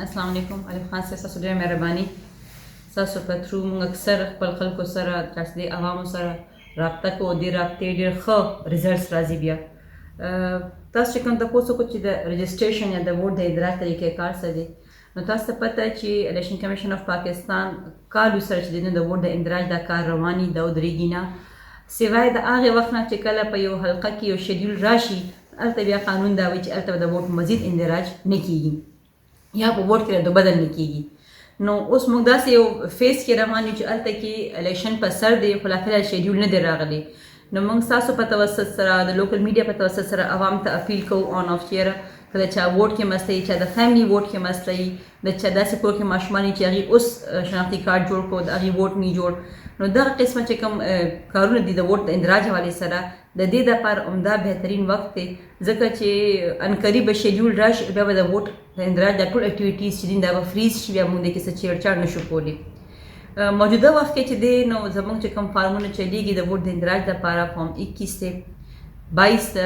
السلام علیکم. الف خان صاحب تاسو ډېره مهرباني. تاسو په ترو موږ اکثر خپل خلکو سره تاسو د عوامو سره رابطه کوو. د رابطې ډېر ښه ریزلټس راځي. بیا تاسو چې کوم تپوس وکړو چې د رجسټریشن یا د ووټ د ادراک طریقې کار څه دی، نو تاسو ته پته چې الیکشن کمیشن اف پاکستان کالو سره چې د ووټ د اندراج دا کار رواني دا ودرېږي نه، سوای د هغې وخت نه چې کله په یو حلقه کې یو شیډیول راشي، هلته بیا قانون دا وایي چې هلته به د ووټ مزید اندراج نه کېږي یا په ووټ کې رد بدل نه کېږي. نو اوس موږ داسې یو فیز کې روان یو چې هلته کې الیکشن په سر دی، خو لا فلحال شیډیول نه دی راغلی. نو موږ ستاسو په توسط سره د لوکل میډیا په توسط سره عوام ته اپیل کوو آن آف چیرې که د چا ووټ کې مسله وي، چا د فیملی ووټ کې مسله وي، د چا داسې کور کې ماشومان وي چې هغې اوس شناختي کارډ جوړ کړو، د هغې ووټ نه جوړ. نو دغه قسمه چې کوم کارونه دي د ووټ د اندراج حوالې سره، د دې دپاره عمده بهترین وخت دی، ځکه چې عنقریب به شیډیول راشي، بیا به د ووټ د اندراج دا ټول اکټیویټیز چې دي دا به فریز شي، بیا موږ دې کې څه چیړچاړ نه شو کولی. موجوده وخت کې چې دی نو زموږ چې کوم فارمونه چلیږي د ووټ د اندراج دپاره فارم 21 دی، 22 د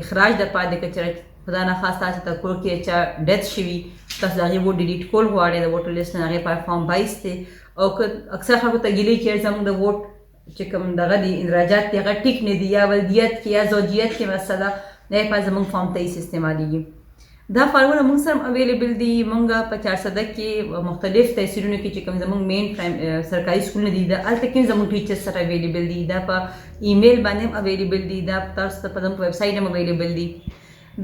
اخراج دپاره د که چېرې خدا نخواست تاسو ته کور کې چا ډیث شوي، تاسو د هغې ووټ ډیلیټ کول غواړئ د ووټر لیست نه، هغې لپاره فارم 22 دی. او که اکثر خلکو ته ګیلې چې زموږ د ووټ چې کوم دغه دي اندراجات دي هغه ټیک نه دي، یا ولدیت کې یا زوجیت کې مسله، د هغې لپاره زموږ فارم 23 استعمالیږي. دا فارمونه موږ سره اویلیبل دي. موږ په 400 کې مختلف تحصیلونو کې چې کوم زموږ مین سرکاري سکولونه دي هلته کې زموږ ټیچرز سره اویلیبل دي. دا په ایمیل باندې هم اویلیبل دي، دا تاسو ته په زموږ په ویب سایټ هم اویلیبل دي.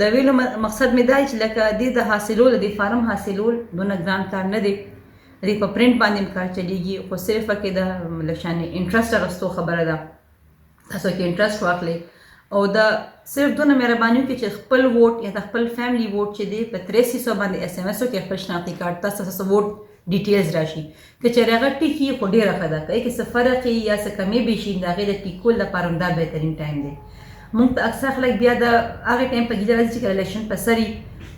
د ویلو مقصد مې دا چې لکه دې د حاصلول د فارم حاصلول دونه ګران کار نه دی، دې په پرنټ باندې هم کار چلیږي، خو صرف پکې د لشانې انټرسټ اخیستو خبره ده، تاسو کې انټرسټ واخلئ او دا صرف دونه مهرباني وکړئ چې خپل ووټ یا د خپل فیملی ووټ چې دی په 8300 باندې SMS وکړئ خپل شناختي کارډ ته ستاسو ووټ ډیټیلز راشي. که چېرې هغه ټیک وي خو ډېره ښه ده، که یې کې څه فرق وي یا څه کمې به شي د هغې د ټیکول لپاره هم دا بهترین ټایم دی. موږ ته اکثر خلک بیا د هغې ټایم په ګیله راځي چې کله الیکشن په سر وي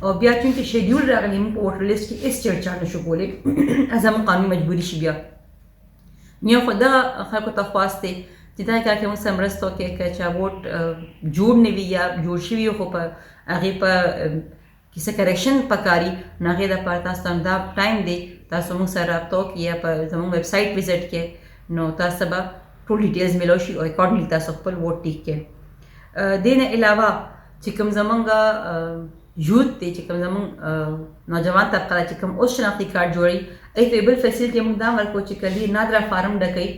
او بیا چونکې شیډیول راغلی موږ په ووټر لیست کې هېڅ چړچاړ نه شو کولی، زموږ قانوني مجبوري شي. بیا یو خو دغه خلکو ته خواست دی چې دا کار کې موږ سره مرسته وکړئ، که چا ووټ جوړ نه وي یا جوړ شوي خو په هغې په کې څه کریکشن پکاري، نو هغې دپاره تاسو ته همدا ټایم دی، تاسو موږ سره رابطه وکړئ یا په زموږ ویب سایټ وزټ کړئ، نو تاسو به ټول ډیټیلز میلو شي او اکارډنګلی تاسو خپل ووټ ټیک کړئ. دې نه علاوه چې کوم زموږ یوت دی، چې کوم زموږ نوجوان طبقه ده چې کوم اوس شناختي کارډ جوړوي، هغې ته یو بل فیسلټي موږ دا ورکوو چې کله یې نادره فارم ډکوي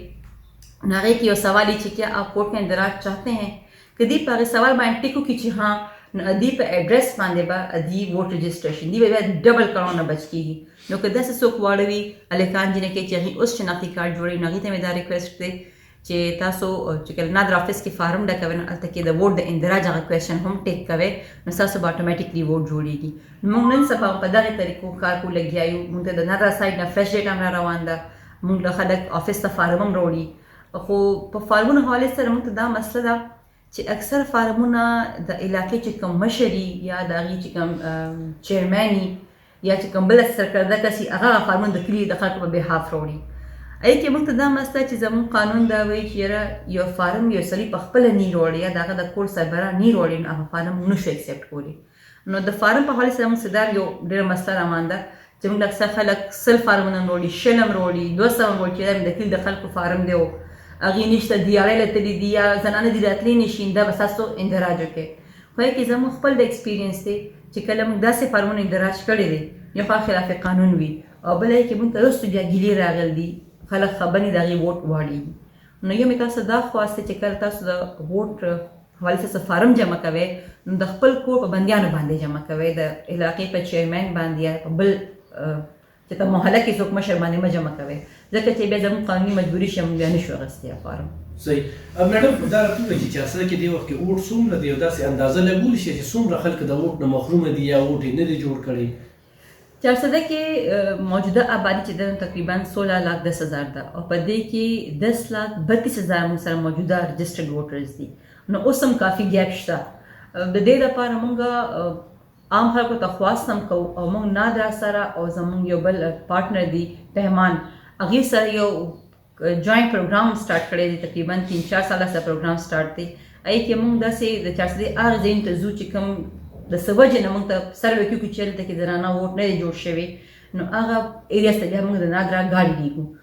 نو هغې کې یو سوال وي چې کیا آپ ووٹ کا اندراج چاہتے ہیں، که دوی په هغې سوال باندې ټیک وکړي چې ها، نو دوی په ایډرس باندې به دوی ووټ رجسټریشن دوی به بیا ډبل کړاو نه بچ کېږي. نو که داسې څوک واړوي هلکان جینکې چې هغې اوس شناختي کارډ جوړوي، نو هغې ته مې دا ریکویسټ دی چې تاسو چې کله نادر آفس کې فارم ډکوئ نو هلته کې د ووټ د اندراج هغه کویشن هم ټیک کوئ، نو ستاسو به اټومیټیکلي ووټ جوړېږي. موږ نن سبا په دغې طریقو کار کو لګیا یو. موږ ته د نادر سایډ نه فرش ډیټ هم را روان ده، موږ له خلک آفس ته فارم هم راوړي، خو په فارمونو حوالې سره موږ ته دا مسله ده چې اکثر فارمونه د علاقې چې کوم مشر یا د هغې چې کوم چیرمین یا چې کوم بله سرکرده کس وي هغه فارمونه د کلي د خلکو په بحاف راوړي. هغې کې موږ ته دا مسله چې زموږ قانون دا وایي چې یاره یو فارم یو سړي په خپله نی راوړي یا د هغه د کور سربراہ نی راوړي، نو هغه فارم موږ نشو اکسپټ کولی. نو د فارم په حوالې سره موږ سره دا یو ډېره مسله روان ده چې موږ اکثر خلک 100 فارمونه هم راوړي، 100 هم راوړي، 200 هم راوړي چې دا د کلي د خلکو فارم دی او هغې نشته دیاړی له تلي دي یا زنانه دي راتلی نه شي، دا به ستاسو اندراج وکړئ. خو هغې کې زموږ خپل د ایکسپیرینس دی چې کله موږ داسې فارمونه اندراج کړي دي یو خوا خلاف قانون وي او بله یې کې موږ ته وروستو بیا ګیلې راغلی دي، خلک خبر نه د هغې ووټ واړېږي. نو یو مې تاسو دا خواست دی چې کله تاسو د ووټ حوالې سره فارم جمع کوئ نو د خپل کور په بندیانو باندې جمع کوئ، د علاقې په چیرمین باندې یا په بل چې په محله کې څوک مشر باندې مه جمع کوئ، ځکه چې بیا زموږ قانوني مجبوري شي موږ بیا نه شو اخیستی فارم. صحیح. میډم دا راته ووایئ چې 400 کې دې وخت کې ووټ څومره دی او داسې اندازه لګولی شي چې څومره خلک د ووټ نه محرومه دي یا ووټ یې نه دی جوړ کړی؟ 400 کې موجوده آبادي چې ده تقریبا 16,10,000 ده او په دې کې 10,32,000 موږ سره موجوده رجسټرډ ووټرز دي. نو اوس هم کافي ګیپ شته. د دې لپاره موږ عام خلکو ته خواست هم کوو او موږ نادرا سره او زموږ یو بل پارټنر دی پهمان، هغې سره یو جوائنٹ پروګرام سٹارټ کړی دی، تقریبا 3-4 ساله سره پروګرام سٹارټ دی. هغې کې موږ داسې د 400 هغه ځایونو ته ځو چې کوم د څه وجې نه موږ ته سروې کېږو چې هلته کې د رانه ووټ نه دی جوړ شوی نو هغه ایریاز ته بیا موږ د ناګرا ګاډي لیږو